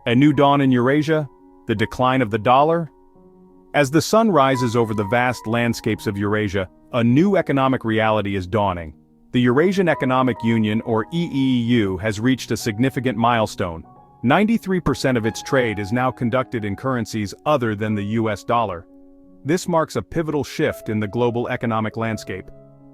A new dawn in Eurasia? The decline of the dollar? As the sun rises over the vast landscapes of Eurasia, a new economic reality is dawning. The Eurasian Economic Union, or EEU, has reached a significant milestone. 93% of its trade is now conducted in currencies other than the US dollar. This marks a pivotal shift in the global economic landscape.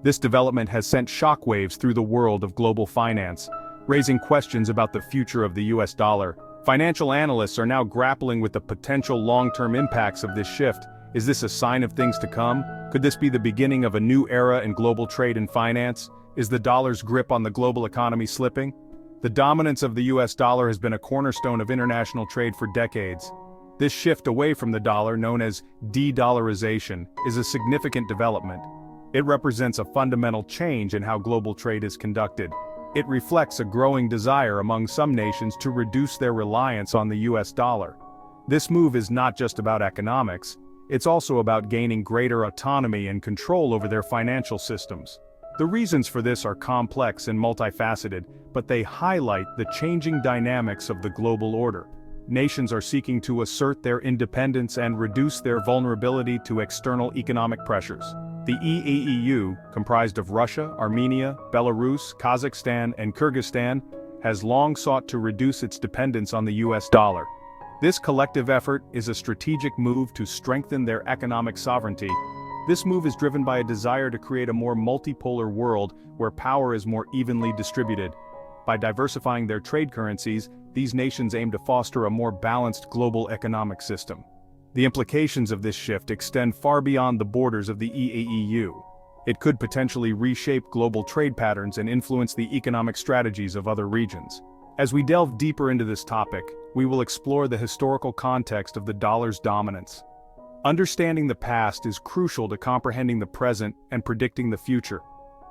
This development has sent shockwaves through the world of global finance, raising questions about the future of the US dollar. Financial analysts are now grappling with the potential long-term impacts of this shift. Is this a sign of things to come? Could this be the beginning of a new era in global trade and finance? Is the dollar's grip on the global economy slipping? The dominance of the US dollar has been a cornerstone of international trade for decades. This shift away from the dollar, known as de-dollarization, is a significant development. It represents a fundamental change in how global trade is conducted. It reflects a growing desire among some nations to reduce their reliance on the US dollar. This move is not just about economics, it's also about gaining greater autonomy and control over their financial systems. The reasons for this are complex and multifaceted, but they highlight the changing dynamics of the global order. Nations are seeking to assert their independence and reduce their vulnerability to external economic pressures. The EAEU, comprised of Russia, Armenia, Belarus, Kazakhstan, and Kyrgyzstan, has long sought to reduce its dependence on the US dollar. This collective effort is a strategic move to strengthen their economic sovereignty. This move is driven by a desire to create a more multipolar world where power is more evenly distributed. By diversifying their trade currencies, these nations aim to foster a more balanced global economic system. The implications of this shift extend far beyond the borders of the EAEU. It could potentially reshape global trade patterns and influence the economic strategies of other regions. As we delve deeper into this topic, we will explore the historical context of the dollar's dominance. Understanding the past is crucial to comprehending the present and predicting the future.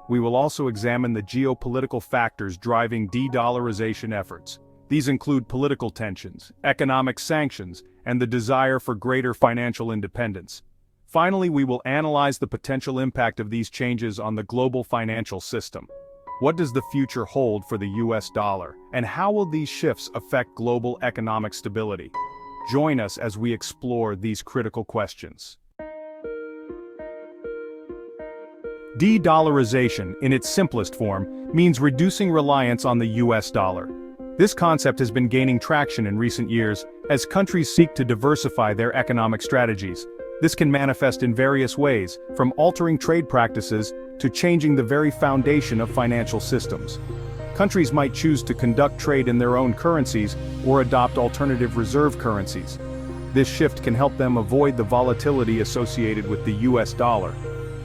We will also examine the geopolitical factors driving de-dollarization efforts. These include political tensions, economic sanctions, and the desire for greater financial independence. Finally, we will analyze the potential impact of these changes on the global financial system. What does the future hold for the US dollar, and how will these shifts affect global economic stability? Join us as we explore these critical questions. De-dollarization, in its simplest form, means reducing reliance on the US dollar. This concept has been gaining traction in recent years as countries seek to diversify their economic strategies. This can manifest in various ways, from altering trade practices to changing the very foundation of financial systems. Countries might choose to conduct trade in their own currencies or adopt alternative reserve currencies. This shift can help them avoid the volatility associated with the US dollar.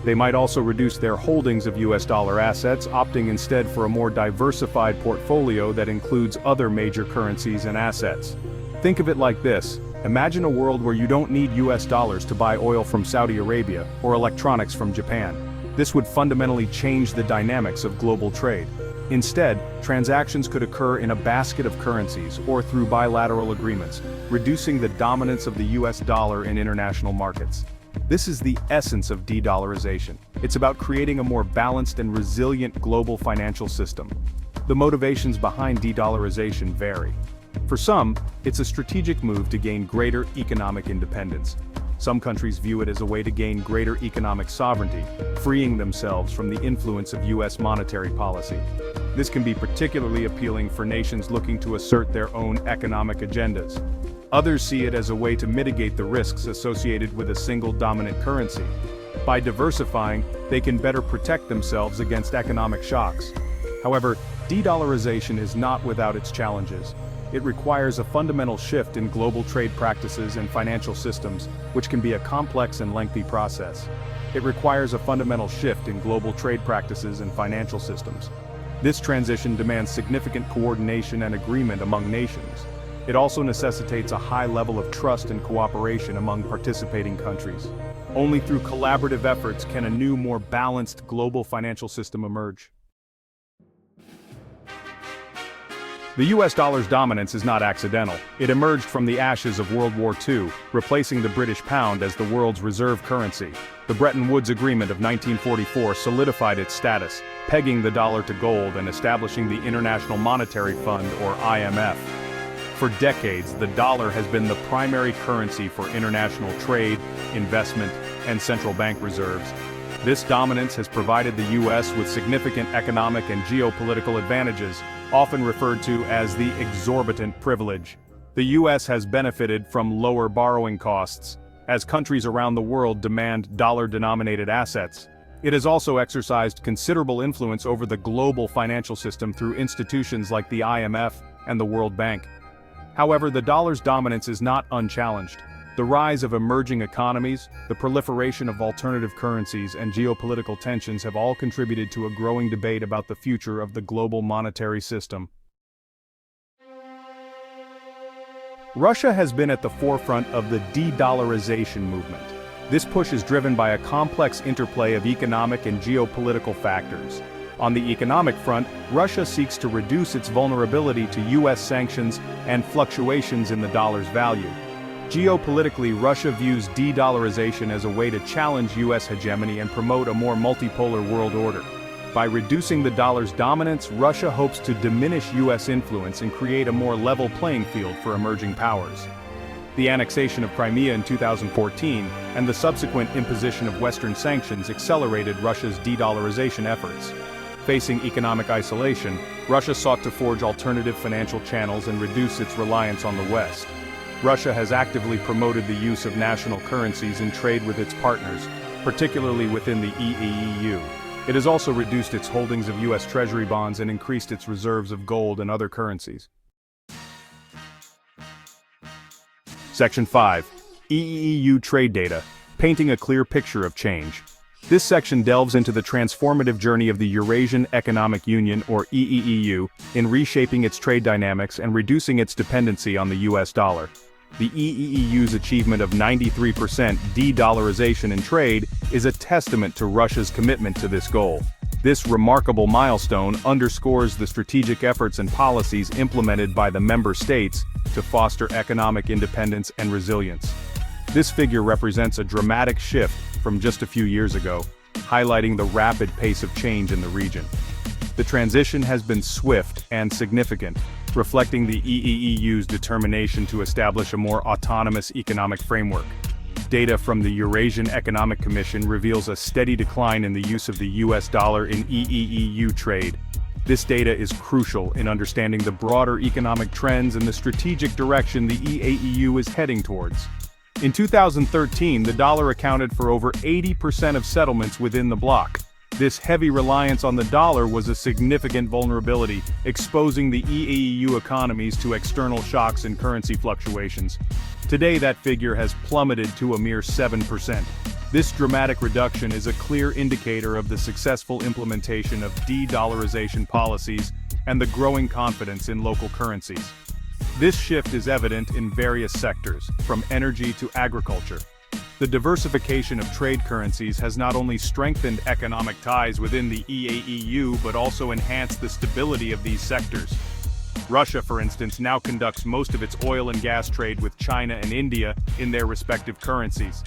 They might also reduce their holdings of US dollar assets, opting instead for a more diversified portfolio that includes other major currencies and assets. Think of it like this. Imagine a world where you don't need US dollars to buy oil from Saudi Arabia or electronics from Japan. This would fundamentally change the dynamics of global trade. Instead, transactions could occur in a basket of currencies or through bilateral agreements, reducing the dominance of the US dollar in international markets. This is the essence of de-dollarization. It's about creating a more balanced and resilient global financial system. The motivations behind de-dollarization vary. For some, it's a strategic move to gain greater economic independence. Some countries view it as a way to gain greater economic sovereignty, freeing themselves from the influence of US monetary policy. This can be particularly appealing for nations looking to assert their own economic agendas. Others see it as a way to mitigate the risks associated with a single dominant currency. By diversifying, they can better protect themselves against economic shocks. However, de-dollarization is not without its challenges. It requires a fundamental shift in global trade practices and financial systems, which can be a complex and lengthy process. It requires a fundamental shift in global trade practices and financial systems. This transition demands significant coordination and agreement among nations. It also necessitates a high level of trust and cooperation among participating countries. Only through collaborative efforts can a new, more balanced global financial system emerge. The US dollar's dominance is not accidental. It emerged from the ashes of World War II, replacing the British pound as the world's reserve currency. The Bretton Woods Agreement of 1944 solidified its status, pegging the dollar to gold and establishing the International Monetary Fund, or IMF. For decades, the dollar has been the primary currency for international trade, investment, and central bank reserves. This dominance has provided the U.S. with significant economic and geopolitical advantages, often referred to as the exorbitant privilege. The U.S. has benefited from lower borrowing costs, as countries around the world demand dollar-denominated assets. It has also exercised considerable influence over the global financial system through institutions like the IMF and the World Bank. However, the dollar's dominance is not unchallenged. The rise of emerging economies, the proliferation of alternative currencies, and geopolitical tensions have all contributed to a growing debate about the future of the global monetary system. Russia has been at the forefront of the de-dollarization movement. This push is driven by a complex interplay of economic and geopolitical factors. On the economic front, Russia seeks to reduce its vulnerability to U.S. sanctions and fluctuations in the dollar's value. Geopolitically, Russia views de-dollarization as a way to challenge U.S. hegemony and promote a more multipolar world order. By reducing the dollar's dominance, Russia hopes to diminish U.S. influence and create a more level playing field for emerging powers. The annexation of Crimea in 2014 and the subsequent imposition of Western sanctions accelerated Russia's de-dollarization efforts. Facing economic isolation, Russia sought to forge alternative financial channels and reduce its reliance on the West. Russia has actively promoted the use of national currencies in trade with its partners, particularly within the EAEU. It has also reduced its holdings of U.S. Treasury bonds and increased its reserves of gold and other currencies. Section 5. EAEU Trade Data, painting a clear picture of change. This section delves into the transformative journey of the Eurasian Economic Union, or EAEU, in reshaping its trade dynamics and reducing its dependency on the US dollar. The EAEU's achievement of 93% de-dollarization in trade is a testament to Russia's commitment to this goal. This remarkable milestone underscores the strategic efforts and policies implemented by the member states to foster economic independence and resilience. This figure represents a dramatic shift from just a few years ago, highlighting the rapid pace of change in the region. The transition has been swift and significant, reflecting the EAEU's determination to establish a more autonomous economic framework. Data from the Eurasian Economic Commission reveals a steady decline in the use of the US dollar in EAEU trade. This data is crucial in understanding the broader economic trends and the strategic direction the EAEU is heading towards. In 2013, the dollar accounted for over 80% of settlements within the bloc. This heavy reliance on the dollar was a significant vulnerability, exposing the EAEU economies to external shocks and currency fluctuations. Today, that figure has plummeted to a mere 7%. This dramatic reduction is a clear indicator of the successful implementation of de-dollarization policies and the growing confidence in local currencies. This shift is evident in various sectors, from energy to agriculture. The diversification of trade currencies has not only strengthened economic ties within the EAEU but also enhanced the stability of these sectors. Russia, for instance, now conducts most of its oil and gas trade with China and India in their respective currencies.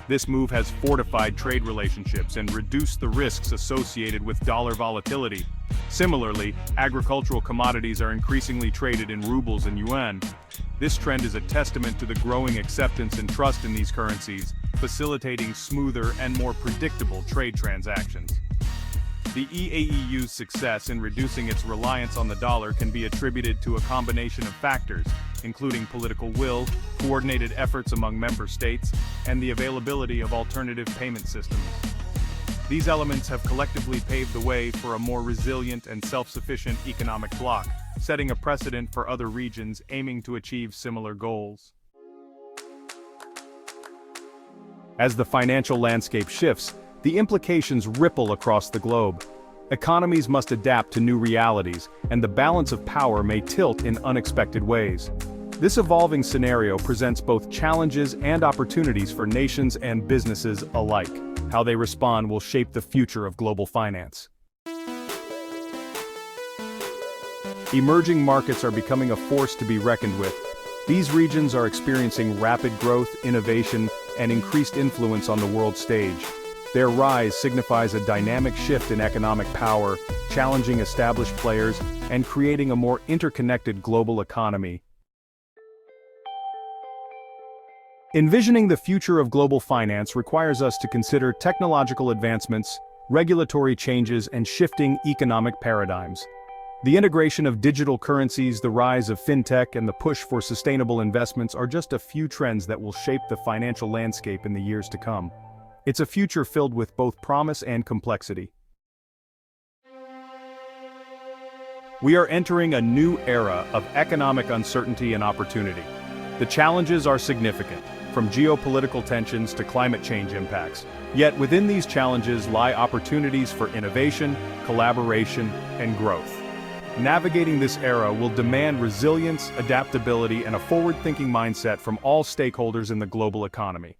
This move has fortified trade relationships and reduced the risks associated with dollar volatility. Similarly, agricultural commodities are increasingly traded in rubles and yuan. This trend is a testament to the growing acceptance and trust in these currencies, facilitating smoother and more predictable trade transactions. The EAEU's success in reducing its reliance on the dollar can be attributed to a combination of factors, including political will, coordinated efforts among member states, and the availability of alternative payment systems. These elements have collectively paved the way for a more resilient and self-sufficient economic bloc, setting a precedent for other regions aiming to achieve similar goals. As the financial landscape shifts, the implications ripple across the globe. Economies must adapt to new realities, and the balance of power may tilt in unexpected ways. This evolving scenario presents both challenges and opportunities for nations and businesses alike. How they respond will shape the future of global finance. Emerging markets are becoming a force to be reckoned with. These regions are experiencing rapid growth, innovation, and increased influence on the world stage. Their rise signifies a dynamic shift in economic power, challenging established players, and creating a more interconnected global economy. Envisioning the future of global finance requires us to consider technological advancements, regulatory changes, and shifting economic paradigms. The integration of digital currencies, the rise of fintech, and the push for sustainable investments are just a few trends that will shape the financial landscape in the years to come. It's a future filled with both promise and complexity. We are entering a new era of economic uncertainty and opportunity. The challenges are significant, from geopolitical tensions to climate change impacts. Yet within these challenges lie opportunities for innovation, collaboration, and growth. Navigating this era will demand resilience, adaptability, and a forward-thinking mindset from all stakeholders in the global economy.